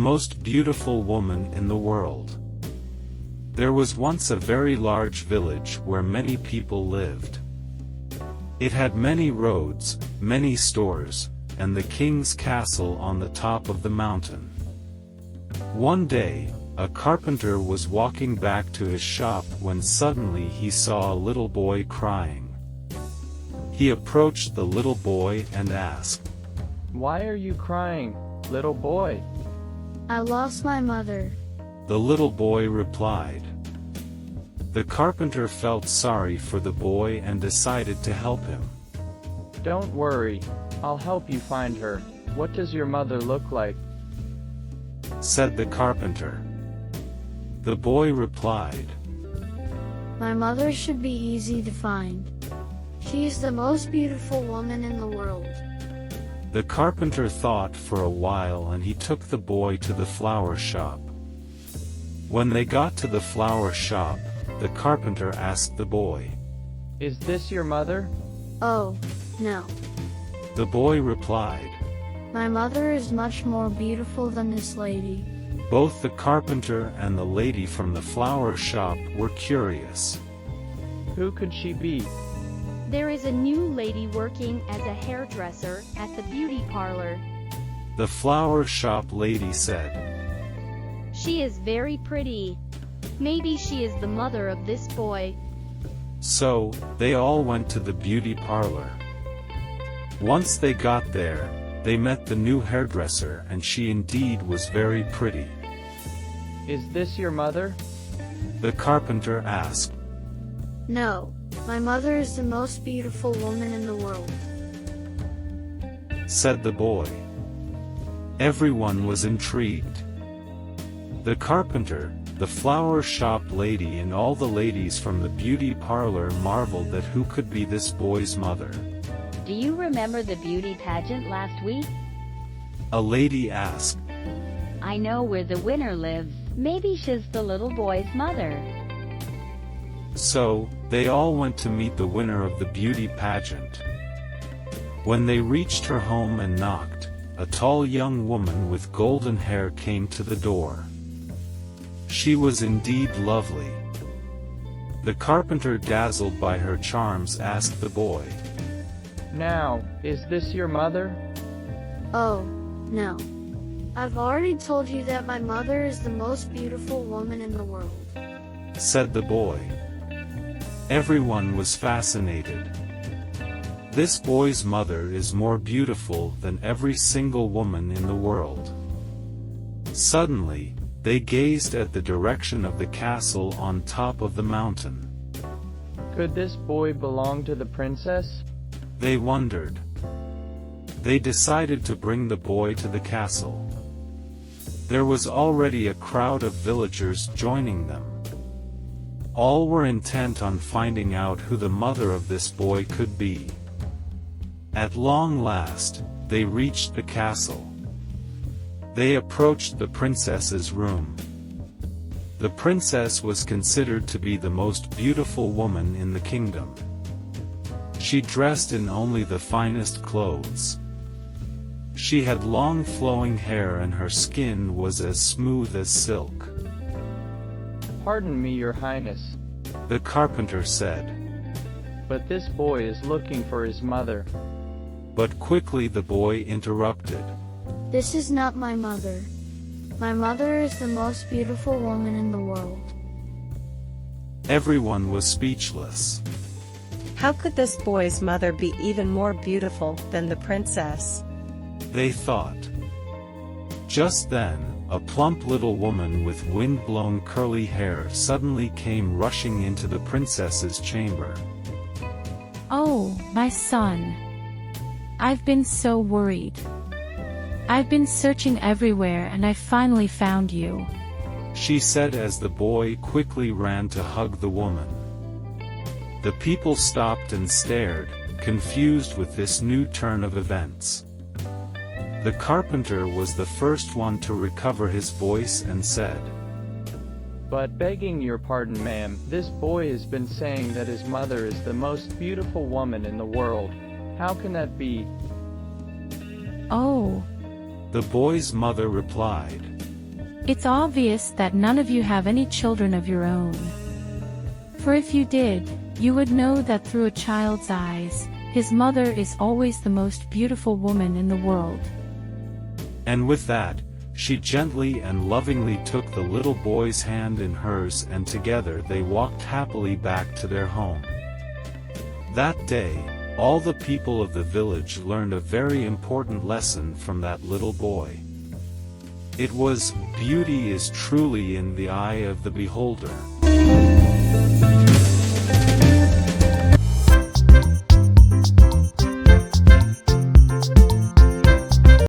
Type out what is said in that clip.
most beautiful woman in the world. There was once a very large village where many people lived. It had many roads, many stores, and the king's castle on the top of the mountain. One day, a carpenter was walking back to his shop when suddenly he saw a little boy crying. He approached the little boy and asked, "Why are you crying, little boy?" I lost my mother. The little boy replied. The carpenter felt sorry for the boy and decided to help him. "Don't worry, I'll help you find her. What does your mother look like?" said the carpenter. The boy replied, My mother should be easy to find. She is the most beautiful woman in the world. The carpenter thought for a while and he took the boy to the flower shop. When they got to the flower shop, the carpenter asked the boy, "Is this your mother?" Oh, no. The boy replied. My mother is much more beautiful than this lady. Both the carpenter and the lady from the flower shop were curious. "Who could she be?" There is a new lady working as a hairdresser at the beauty parlor. The flower shop lady said. She is very pretty. Maybe she is the mother of this boy. So, they all went to the beauty parlor. Once they got there, they met the new hairdresser and she indeed was very pretty. "Is this your mother?" The carpenter asked. No, my mother is the most beautiful woman in the world. Said the boy. Everyone was intrigued. The carpenter, the flower shop lady and all the ladies from the beauty parlor marveled at who could be this boy's mother. Do you remember the beauty pageant last week? A lady asked. I know where the winner lives. Maybe she's the little boy's mother. So, they all went to meet the winner of the beauty pageant. When they reached her home and knocked, a tall young woman with golden hair came to the door. She was indeed lovely. The carpenter, dazzled by her charms, asked the boy, "Now, is this your mother?" Oh, no. I've already told you that my mother is the most beautiful woman in the world. Said the boy. Everyone was fascinated. This boy's mother is more beautiful than every single woman in the world. Suddenly, they gazed at the direction of the castle on top of the mountain. Could this boy belong to the princess? They wondered. They decided to bring the boy to the castle. There was already a crowd of villagers joining them. All were intent on finding out who the mother of this boy could be. At long last, they reached the castle. They approached the princess's room. The princess was considered to be the most beautiful woman in the kingdom. She dressed in only the finest clothes. She had long flowing hair and her skin was as smooth as silk. "Pardon me, your highness," the carpenter said. "but this boy is looking for his mother." But quickly the boy interrupted. This is not my mother. My mother is the most beautiful woman in the world. Everyone was speechless. How could this boy's mother be even more beautiful than the princess? They thought. Just then, a plump little woman with wind-blown curly hair suddenly came rushing into the princess's chamber. Oh, my son. I've been so worried. I've been searching everywhere and I finally found you. She said as the boy quickly ran to hug the woman. The people stopped and stared, confused with this new turn of events. The carpenter was the first one to recover his voice and said, "But begging your pardon, ma'am, this boy has been saying that his mother is the most beautiful woman in the world. How can that be?" Oh, the boy's mother replied. It's obvious that none of you have any children of your own. For if you did, you would know that through a child's eyes, his mother is always the most beautiful woman in the world. And with that, she gently and lovingly took the little boy's hand in hers, and together they walked happily back to their home. That day, all the people of the village learned a very important lesson from that little boy. It was, beauty is truly in the eye of the beholder.